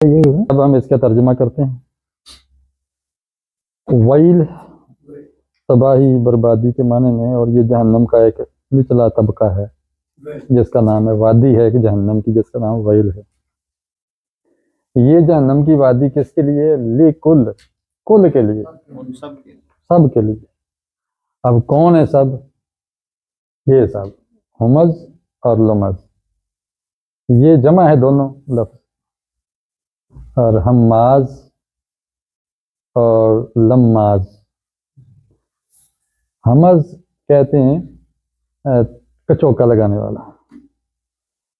اب ہم اس کا ترجمہ کرتے ہیں۔ ویل تباہی بربادی کے معنی میں، اور یہ جہنم کا ایک نچلا طبقہ ہے جس کا نام ہے وادی ہے، کہ جہنم کی جس کا نام ویل ہے۔ یہ جہنم کی وادی کس کے لیے؟ کل کے لیے، سب کے لیے۔ اب کون ہے سب؟ یہ سب ہمز اور لمز، یہ جمع ہے دونوں لفظ، اور ہماز اور لماز۔ ہمز کہتے ہیں کچوکا لگانے والا،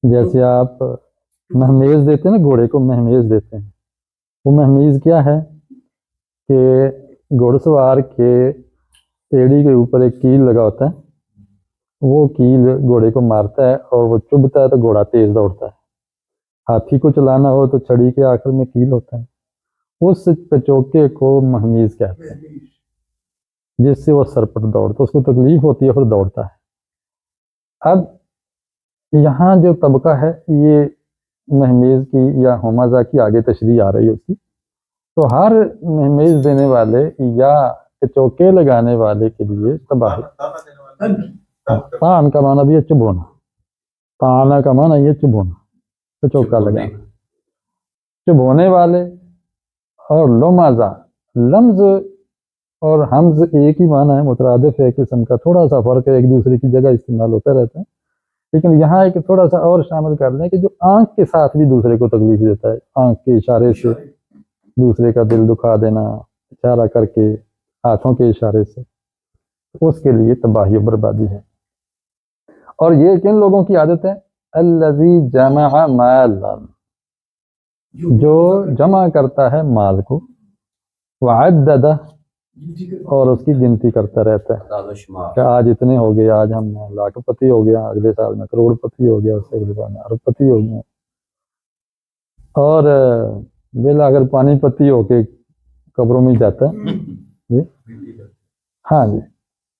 جیسے آپ مہمیز دیتے ہیں نا، گھوڑے کو مہمیز دیتے ہیں۔ وہ مہمیز کیا ہے کہ گھوڑ سوار کے ایڑی کے اوپر ایک کیل لگا ہوتا ہے، وہ کیل گھوڑے کو مارتا ہے اور وہ چبھتا ہے تو گھوڑا تیز دوڑتا ہے۔ ہاتھی کو چلانا ہو تو چھڑی کے آخر میں کیل ہوتا ہے، اس کچوکے کو مہمیز کہتے ہیں، جس سے وہ سرپٹ دوڑتا ہے، اس کو تکلیف ہوتی ہے پھر دوڑتا ہے۔ اب یہاں جو طبقہ ہے یہ مہمیز کی یا ہمزہ کی آگے تشریح آ رہی ہے اس کی، تو ہر مہمیز دینے والے یا کچوکے لگانے والے کے لیے تباہی۔ تان کا معنی بھی ہے چبھونا، تانا کا معنی یہ چبھونا، کچوکا لگانا، چبھونے والے۔ اور لمزہ، لمز اور حمز ایک ہی معنی ہے، مترادف ہے قسم کا، تھوڑا سا فرق ہے، ایک دوسرے کی جگہ استعمال ہوتا رہتا ہے، لیکن یہاں ایک تھوڑا سا اور شامل کر لیں کہ جو آنکھ کے ساتھ بھی دوسرے کو تکلیف دیتا ہے، آنکھ کے اشارے سے دوسرے کا دل دکھا دینا، اشارہ کر کے، ہاتھوں کے اشارے سے، اس کے لیے تباہی و بربادی ہے۔ اور یہ کن لوگوں کی عادت ہے؟ الذی جمع مالا، جو جمع کرتا ہے مال کو، وعددہ، اور اس کی گنتی کرتا رہتا ہے کہ آج اتنے ہو گئے، آج ہم لاکھ پتی ہو گیا، اگلے سال میں کروڑ پتی ہو گیا، اس سے اگلے سال میں ارب پتی ہو گیا، اور بلا اگر پانی پتی ہو کے قبروں میں جاتا ہے جی، ہاں جی،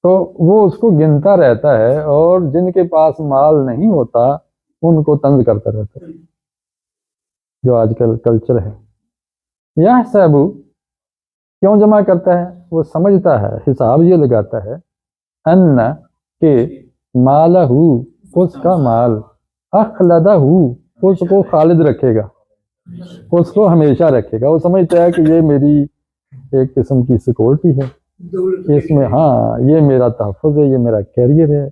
تو وہ اس کو گنتا رہتا ہے، اور جن کے پاس مال نہیں ہوتا ان کو طنز کرتا رہتا ہے، جو آج کل کلچر ہے۔ یہ صاحبو کیوں جمع کرتا ہے؟ وہ سمجھتا ہے، حساب یہ لگاتا ہے، ان کہ مالہ، اس کا مال، اخلدہ، اس کو خالد رکھے گا، اس کو ہمیشہ رکھے گا۔ وہ سمجھتا ہے کہ یہ میری ایک قسم کی سیکورٹی ہے، اس میں ہاں یہ میرا تحفظ ہے، یہ میرا کیریئر ہے،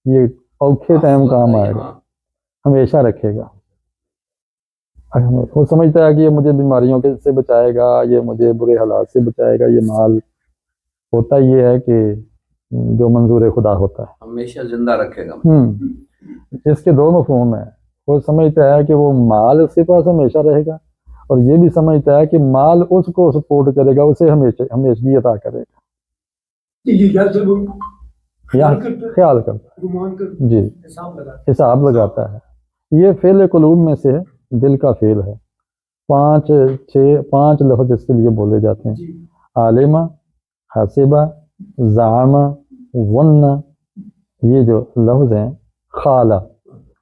یہ اوکھے ٹائم کام آئے گا، ہمیشہ رکھے گا۔ وہ سمجھتا ہے کہ یہ مجھے بیماریوں سے بچائے گا، یہ مجھے برے حالات سے بچائے گا۔ یہ مال ہوتا یہ ہے کہ جو منظور خدا ہوتا ہے، ہمیشہ زندہ رکھے گا۔ اس کے دو مفہوم ہیں۔ وہ سمجھتا ہے کہ وہ مال اس کے پاس ہمیشہ رہے گا، اور یہ بھی سمجھتا ہے کہ مال اس کو سپورٹ کرے گا، اسے ہمیشگی عطا کرے گا، خیال کرتا ہے جی، حساب لگاتا ہے۔ یہ فعل قلوب میں سے دل کا فعل ہے۔ 5 لفظ اس کے لیے بولے جاتے ہیں: عالمہ، حاسبہ، زعامہ، ظنہ۔ یہ جو لفظ ہیں، خالہ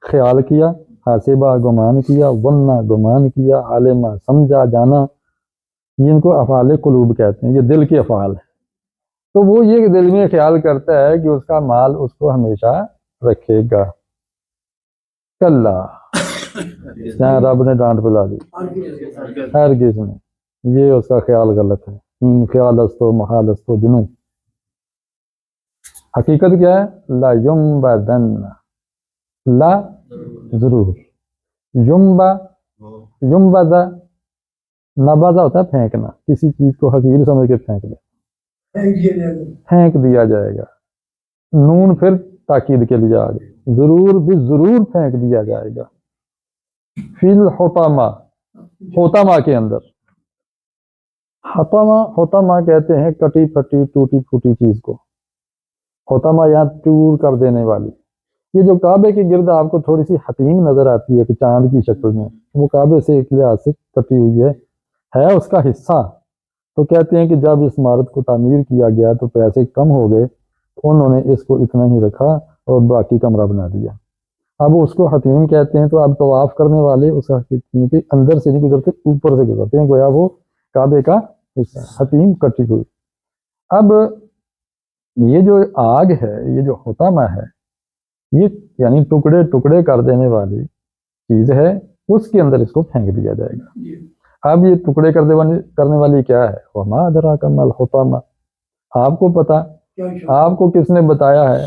خیال کیا، حاسبہ گمان کیا، ظنہ گمان کیا، عالمہ سمجھا جانا، یہ ان کو افعال قلوب کہتے ہیں، یہ دل کے افعال ہیں۔ تو وہ یہ دل میں خیال کرتا ہے کہ اس کا مال اس کو ہمیشہ رکھے گا۔ کلا، یہاں رب نے ڈانٹ پلا دی، ہرگز نہیں، یہ اس کا خیال غلط ہے۔ خیال استو محال استو جنوں، حقیقت کیا ہے؟ لا ینبذن، لا ضرور، ینبذ، نبذہ ہوتا ہے پھینکنا، کسی چیز کو حقیر سمجھ کے پھینک دیں، پھینک دیا جائے گا۔ نون پھر تاکید کے لیے آگے، ضرور بھی ضرور پھینک دیا جائے گا۔ فی الحطمہ، حطمہ کے اندر، حطمہ کہتے ہیں کٹی پھٹی ٹوٹی پھوٹی چیز کو، حطمہ یہاں چور کر دینے والی۔ یہ جو کعبے کے گرد آپ کو تھوڑی سی حتیم نظر آتی ہے کہ چاند کی شکل میں، وہ کعبے سے ایک لحاظ سے کٹی ہوئی ہے اس کا حصہ۔ تو کہتے ہیں کہ جب اس عمارت کو تعمیر کیا گیا تو پیسے کم ہو گئے، انہوں نے اس کو اتنا ہی رکھا اور باقی کمرہ بنا دیا، اب اس کو حتیم کہتے ہیں، تو اب طواف کرنے والے اس حتیم کے اندر سے نہیں گزرتے، اوپر سے گزرتے ہیں، گویا وہ کعبے کا حصہ، حتیم کٹی ہوئی۔ اب یہ جو آگ ہے، یہ جو حطامہ ہے، یہ یعنی ٹکڑے ٹکڑے کر دینے والی چیز ہے، اس کے اندر اس کو پھینک دیا جائے گا۔ اب یہ ٹکڑے کرنے والی کیا ہے؟ وما ادراک ما الحطامہ، آپ کو پتا، آپ کو کس نے بتایا ہے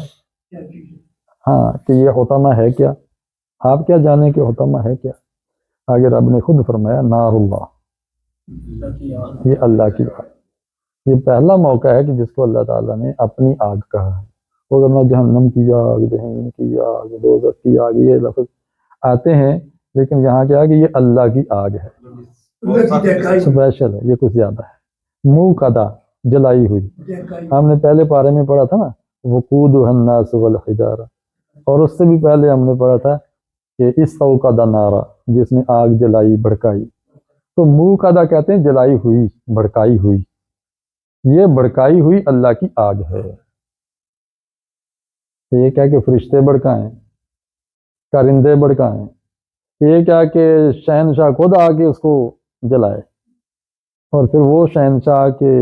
ہاں کہ یہ حطامہ ہے کیا؟ آپ کیا جانیں کہ حطامہ ہے کیا؟ آگے رب نے خود فرمایا نار اللہ، یہ اللہ کی آگ۔ یہ پہلا موقع ہے کہ جس کو اللہ تعالیٰ نے اپنی آگ کہا ہے، وغیرہ جہنم کی آگ، جہنم کی آگ، دوزخ کی آگ، یہ لفظ آتے ہیں، لیکن یہاں کیا ہے کہ یہ اللہ کی آگ ہے، اسپیشل ہے، یہ کچھ زیادہ ہے۔ منہ قدا، جلائی ہوئی، ہم نے پہلے پارے میں پڑھا تھا نا، وقودها الناس والحجارہ، اور اس سے بھی پہلے ہم نے پڑھا تھا کہ استوقد نارا، جس نے آگ جلائی، بھڑکائی۔ تو منہ قدا کہتے ہیں جلائی ہوئی، بھڑکائی ہوئی، یہ بھڑکائی ہوئی اللہ کی آگ ہے۔ یہ کیا کہ فرشتے بھڑکائیں، کرندے بھڑکائیں، یہ کیا کہ شہنشاہ خود آ کے اس کو جلائے، اور پھر وہ شہنشاہ کے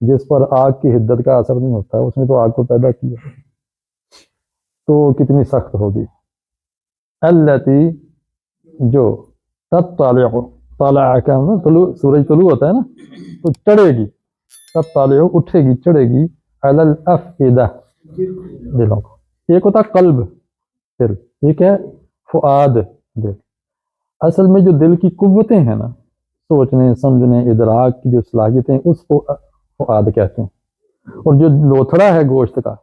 جس پر آگ کی حدت کا اثر نہیں ہوتا، اس نے تو آگ کو پیدا کیا، تو کتنی سخت ہوگی۔ التی، جو تطلع، طالع کا طلوع، سورج طلوع ہوتا ہے نا، تو چڑھے گی، تطلع اٹھے گی، چڑھے گی، علی الافئدہ، دلوں کو۔ ایک ہوتا قلب، دل، ایک ہے فؤاد، دل۔ اصل میں جو دل کی قوتیں ہیں نا، سوچنے سمجھنے ادراک کی جو صلاحیتیں، اس کو فؤاد کہتے ہیں، اور جو لوتھڑا ہے گوشت کا،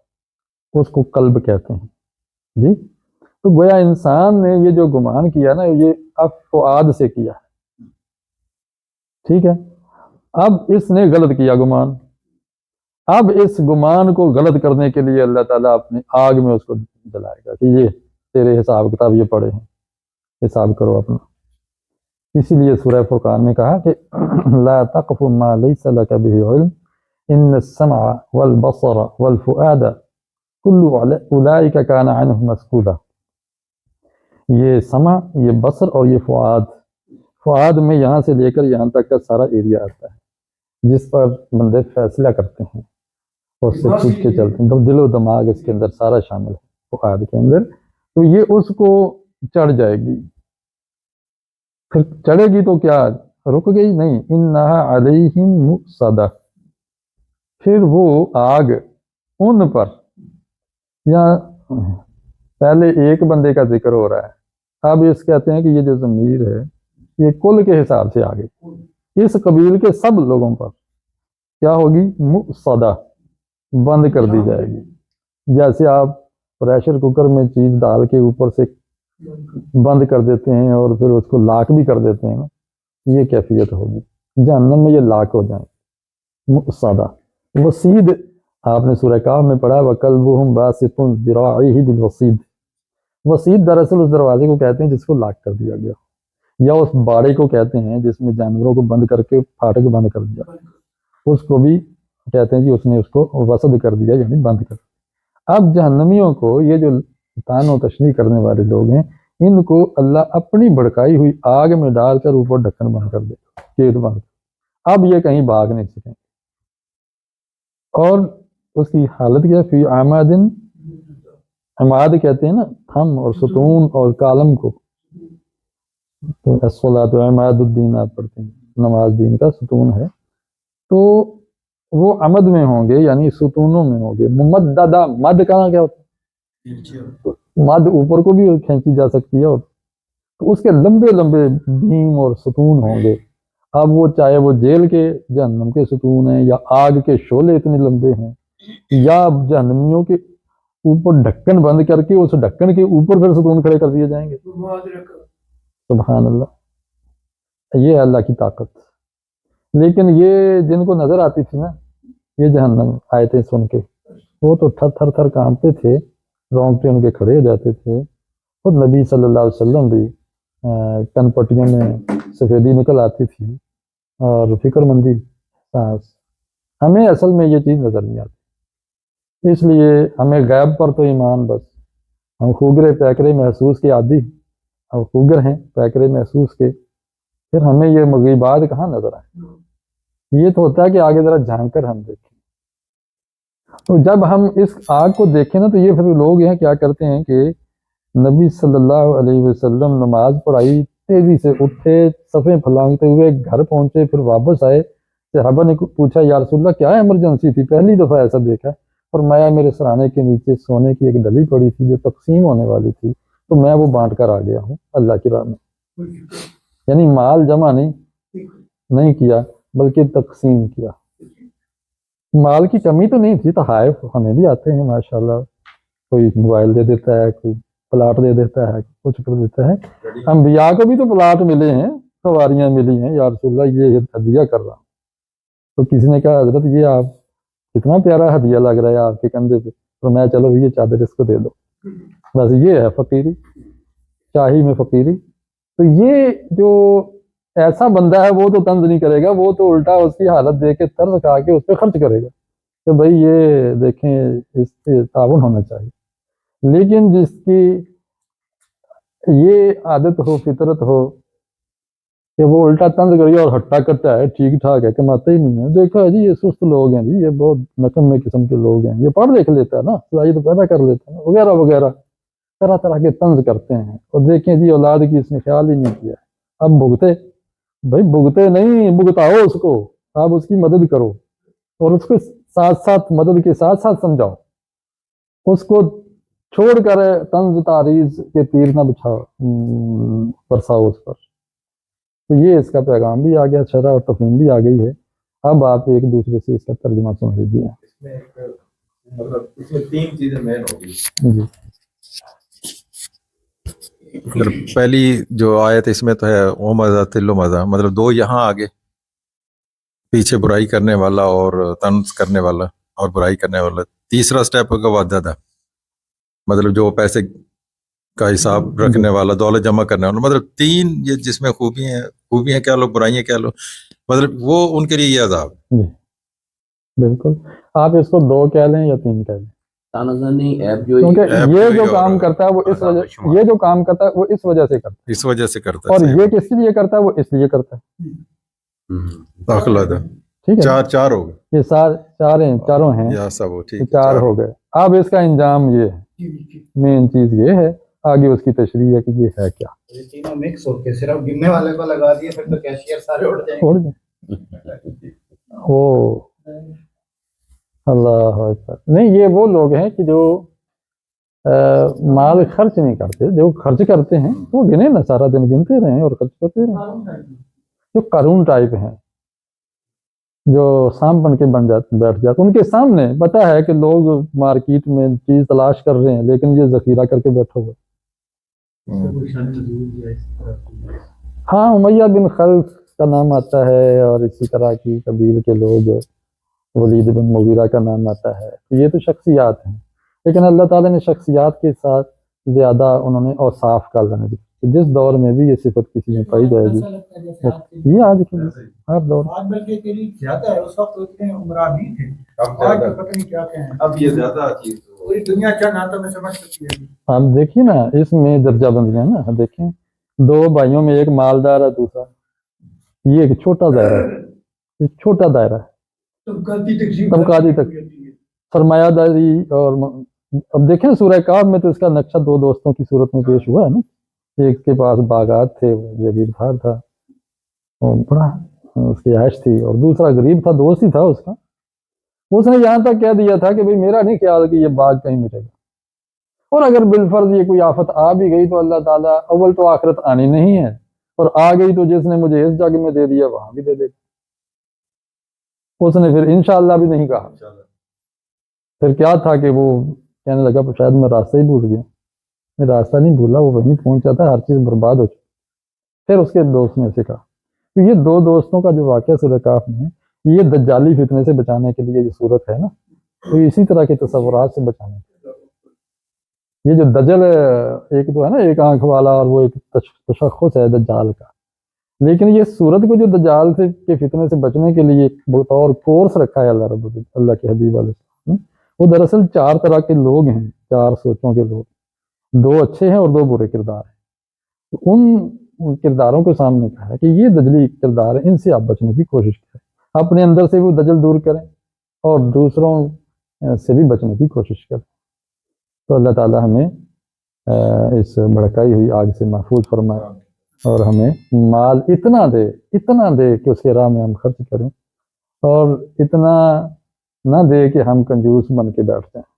اس کو قلب کہتے ہیں جی۔ تو گویا انسان نے یہ جو گمان کیا نا، یہ اب فؤاد سے کیا، ٹھیک ہے۔ اب اس نے غلط کیا گمان، اب اس گمان کو غلط کرنے کے لیے اللہ تعالیٰ اپنے آگ میں اس کو جلائے گا کہ یہ تیرے حساب کتاب یہ پڑے ہیں، حساب کرو اپنا۔ اسی لیے سورہ فرقان میں کہا کہ لا تقف ما لیس لک بہ علم ان السمع والبصر والفؤاد کل اولئک کان عنہ مسئولا۔ یہ سمع، یہ بصر اور یہ فؤاد، فؤاد میں یہاں سے لے کر یہاں تک کا سارا ایریا آتا ہے جس پر بندے فیصلہ کرتے ہیں اور اس سے پوچھ کے چلتے ہیں، دل و دماغ اس کے اندر سارا شامل ہے فؤاد کے اندر۔ تو یہ اس کو چڑھ جائے گی، پھر چڑھے گی تو کیا رک گئی؟ نہیں، انہا علیہم مؤصدہ، پھر وہ آگ ان پر، یا پہلے ایک بندے کا ذکر ہو رہا ہے، اب اس کہتے ہیں کہ یہ جو ضمیر ہے یہ کل کے حساب سے آگے، اس قبیل کے سب لوگوں پر کیا ہوگی؟ مؤصدہ، بند کر دی جائے گی۔ جیسے آپ پریشر کوکر میں چیز ڈال کے اوپر سے بند کر دیتے ہیں اور پھر اس کو لاک بھی کر دیتے ہیں نا، یہ کیفیت ہوگی، جہنم میں یہ لاک ہو جائیں، مؤصدہ۔ وصید، آپ نے سورہ کہف میں پڑھا وَقَلْبُهُمْ بَاسِطٌ ذِرَاعِهِ بِالْوَصِيدِ، وصید دراصل اس دروازے کو کہتے ہیں جس کو لاک کر دیا گیا، یا اس باڑے کو کہتے ہیں جس میں جانوروں کو بند کر کے پھاٹک بند کر دیا، اس کو بھی کہتے ہیں جی اس نے اس کو وسد کر دیا، یعنی بند کر دیا۔ اب جہنمیوں کو، یہ جو تان و تشنیع کرنے والے لوگ ہیں، ان کو اللہ اپنی بھڑکائی ہوئی آگ میں ڈال کر اوپر ڈھکن بند کر دے، گیٹ بند، اب یہ کہیں بھاگ نہیں سکیں، اور اس کی حالت کیا؟ فی عماد، عماد کہتے ہیں نا تھم اور ستون اور کالم کو، تو الصلاۃ عماد الدین آپ پڑھتے ہیں، نماز دین کا ستون ہے، تو وہ عمد میں ہوں گے، یعنی ستونوں میں ہوں گے، ممددہ، مد کہاں کیا ہوتا ہے؟ مد اوپر کو بھی کھینچی جا سکتی ہے، اور تو اس کے لمبے لمبے بیم اور ستون ہوں گے۔ اب وہ چاہے وہ جیل کے جہنم کے ستون ہیں، یا آگ کے شعلے اتنے لمبے ہیں، یا جہنمیوں کے اوپر ڈھکن بند کر کے اس ڈھکن کے اوپر پھر ستون کھڑے کر دیے جائیں گے، سبحان اللہ، یہ ہے اللہ کی طاقت۔ لیکن یہ جن کو نظر آتی تھی نا یہ جہنم آیتیں سن کے، وہ تو تھر تھر تھر کانپتے تھے، رونگٹے ان کے کھڑے ہو جاتے تھے۔ خود نبی صلی اللہ علیہ وسلم بھی کن پٹیوں میں سفیدی نکل آتی تھی، اور فکر مندی، سانس۔ ہمیں اصل میں یہ چیز نظر نہیں آتی، اس لیے ہمیں غیب پر تو ایمان، بس ہم خوگرے پیکرے محسوس کے عادی، ہم خوگر ہیں پیکرے محسوس کے، پھر ہمیں یہ مغیبات کہاں نظر آئے؟ یہ تو ہوتا ہے کہ آگے ذرا جھانک کر ہم دیکھیں۔ تو جب ہم اس آگ کو دیکھیں نا، تو یہ پھر لوگ ہیں کیا کرتے ہیں کہ نبی صلی اللہ علیہ وسلم نماز پڑھائی، تیزی سے اٹھے، صفیں پھلانگتے ہوئے گھر پہنچے، پھر واپس آئے، صحابہ نے پوچھا یا رسول اللہ کیا ایمرجنسی تھی؟ پہلی دفعہ ایسا دیکھا۔ فرمایا میرے سرانے کے نیچے سونے کی ایک ڈلی پڑی تھی جو تقسیم ہونے والی تھی، تو میں وہ بانٹ کر آ گیا ہوں اللہ کی راہ میں۔ یعنی مال جمع نہیں کیا بلکہ تقسیم کیا۔ مال کی کمی تو نہیں تھی، تحائف ہمیں بھی آتے ہیں ماشاءاللہ، کوئی موبائل دے دیتا ہے، کوئی پلاٹ دے دیتا ہے، کچھ کر دیتا ہے۔ انبیاء کو بھی تو پلاٹ ملے ہیں، سواریاں ملی ہیں، یا رسول اللہ یہ ہدیہ کر رہا ہوں۔ تو کسی نے کہا حضرت یہ آپ کتنا پیارا ہدیہ لگ رہا ہے آپ کے کندھے پہ، تو میں چلو یہ چادر اس کو دے دو، بس یہ ہے فقیری، چاہی میں فقیری۔ تو یہ جو ایسا بندہ ہے وہ تو طنز نہیں کرے گا، وہ تو الٹا اس کی حالت دیکھ کے ترس کھا کے اس پہ خرچ کرے گا کہ بھائی یہ دیکھیں اس پہ تعاون ہونا چاہیے۔ لیکن جس کی یہ عادت ہو، فطرت ہو کہ وہ الٹا طنز کرے اور ہٹا کرتا ہے، ٹھیک ٹھاک ہے، کماتے ہی نہیں ہے، دیکھا جی یہ سست لوگ ہیں جی، یہ بہت نکمے قسم کے لوگ ہیں، یہ پڑھ لکھ لیتا ہے نا، صلاحیت پیدا کر لیتا ہے نا، وغیرہ وغیرہ طرح طرح کے طنز کرتے ہیں۔ اور دیکھیں جی اولاد کی اس نے خیال ہی نہیں کیا، اب بھگتے، بھائی بھگتے نہیں، بھگتاؤ اس کو، آپ اس کی مدد کرو اور اس کو ساتھ ساتھ مدد کے ساتھ ساتھ سمجھاؤ، اس کو چھوڑ کر طنز تعریض کے تیر نہ برساؤ اس پر۔ تو یہ اس کا پیغام بھی آ گیا، شرح اور تفہیم بھی آ گئی ہے۔ اب آپ ایک دوسرے سے اس کا ترجمہ سن لیجیے۔ اس میں تین چیزیں مین ہوگی جی، پہلی جو آیت اس میں تو ہے او مزہ تلو مزہ، مطلب دو یہاں آگے پیچھے برائی کرنے والا اور طنز کرنے والا اور برائی کرنے والا، تیسرا سٹیپ ہوگا وعدہ، مطلب جو پیسے کا حساب رکھنے والا، دولت جمع کرنے والا، مطلب تین یہ جس میں خوبیاں کیا لو، برائیاں کیا لو، مطلب وہ ان کے لیے یہ عذاب۔ جی بالکل، آپ اس کو دو کہہ لیں یا تین کہہ لیں، کیونکہ یہ جو کام کرتا ہے وہ اس وجہ، یہ جو کام کرتا ہے وہ اس وجہ سے کرتا ہے، اس وجہ سے کرتا ہے، اور یہ کس لیے کرتا ہے؟ وہ اس لیے کرتا ہے۔ داخلہ تھا، ٹھیک ہے، چار ہو گئے، یہ چاروں ہیں، یا سب ٹھیک، چار ہو گئے۔ اب اس کا انجام یہ ہے، مین چیز یہ ہے، آگے اس کی تشریح ہے کہ یہ ہے کیا۔ تینوں مکس ہو کے صرف گننے والے کو لگا دیے، پھر تو کیشیئر سارے اڑ جائیں گے۔ او اللہ اکبر، نہیں یہ وہ لوگ ہیں کہ جو مال خرچ نہیں کرتے، جو خرچ کرتے ہیں وہ گنے نا، سارا دن گنتے رہیں اور خرچ کرتے رہیں۔ جو قارون ٹائپ ہیں، جو سانپ بن کے بیٹھ جاتے، ان کے سامنے پتہ ہے کہ لوگ مارکیٹ میں چیز تلاش کر رہے ہیں لیکن یہ ذخیرہ کر کے بیٹھا ہوا۔ ہاں امیہ بن خلف کا نام آتا ہے، اور اسی طرح کی قبیل کے لوگ، ولید بن مغیرہ کا نام آتا ہے۔ یہ تو شخصیات ہیں، لیکن اللہ تعالیٰ نے شخصیات کے ساتھ زیادہ انہوں نے اوصاف کا لنے دی، جس دور میں بھی یہ صفت کسی میں پائی جائے گی، یہ آج کے ہر دور۔ آپ دیکھیے نا اس میں درجہ بندیاں نا، دیکھیں دو بھائیوں میں ایک مالدار ہے، دوسرا یہ ایک چھوٹا دائرہ ہے، ایک چھوٹا دائرہ ہے، طبقاتی تک سرمایہ داری۔ اور اب دیکھیں سورہ کہف میں تو اس کا نقشہ دو دوستوں کی صورت میں پیش ہوا ہے نا، ایک کے پاس باغات تھے، وہ جاگیردار تھا، وہ بڑا اس کی عیش تھی، اور دوسرا غریب تھا، دوست ہی تھا اس کا۔ اس نے یہاں تک کہہ دیا تھا کہ بھئی میرا نہیں خیال کہ یہ باغ کہیں ملے گا، اور اگر بالفرض یہ کوئی آفت آ بھی گئی تو اللہ تعالیٰ اول تو آخرت آنی نہیں ہے، اور آ گئی تو جس نے مجھے اس جگہ میں دے دیا وہاں بھی دے دے گا۔ اس نے پھر انشاءاللہ بھی نہیں کہا، پھر کیا تھا کہ وہ کہنے لگا شاید میں راستہ ہی بھول گیا۔ میں راستہ نہیں بھولا، وہ وہیں پہنچا تھا، ہر چیز برباد ہو چکی۔ پھر اس کے دوست نے اسے کہا، تو یہ دو دوستوں کا جو واقعہ سورہ کہف میں، یہ دجالی فتنے سے بچانے کے لیے یہ صورت ہے نا، تو اسی طرح کے تصورات سے بچانے کے لیے۔ یہ جو دجل ایک تو ہے نا، ایک آنکھ والا، اور وہ ایک تشخص ہے دجال کا، لیکن یہ صورت کو جو دجال سے کے فتنے سے بچنے کے لیے بطور کورس رکھا ہے اللہ کے حبیب علیہ السلام، وہ دراصل چار طرح کے لوگ ہیں، چار سوچوں کے لوگ۔ دو اچھے ہیں اور دو برے کردار ہیں. ان کرداروں کے سامنے کہا ہے کہ یہ دجلی کردار ہیں، ان سے آپ بچنے کی کوشش کریں، اپنے اندر سے بھی دجل دور کریں اور دوسروں سے بھی بچنے کی کوشش کریں. تو اللہ تعالی ہمیں اس بھڑکائی ہوئی آگ سے محفوظ فرمائے اور ہمیں مال اتنا دے کہ اس کے راہ میں ہم خرچ کریں، اور اتنا نہ دے کہ ہم کنجوس بن کے بیٹھ جائیں.